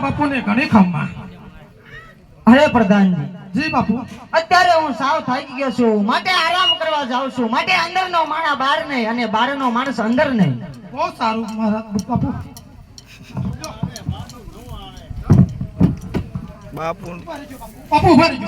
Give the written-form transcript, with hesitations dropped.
બાપુને ઘણી ખમ્મા. અરે પ્રધાનજી, જી બાપુ. અત્યારે હું સાવ થાકી ગયો છું, માટે આરામ કરવા જાઉં છું. માટે અંદરનો માણસ બહાર નહીં અને બહારનો માણસ અંદર નહીં. બહુ સારું મારા બાપુ. બાપુ ઉભા રહેજો.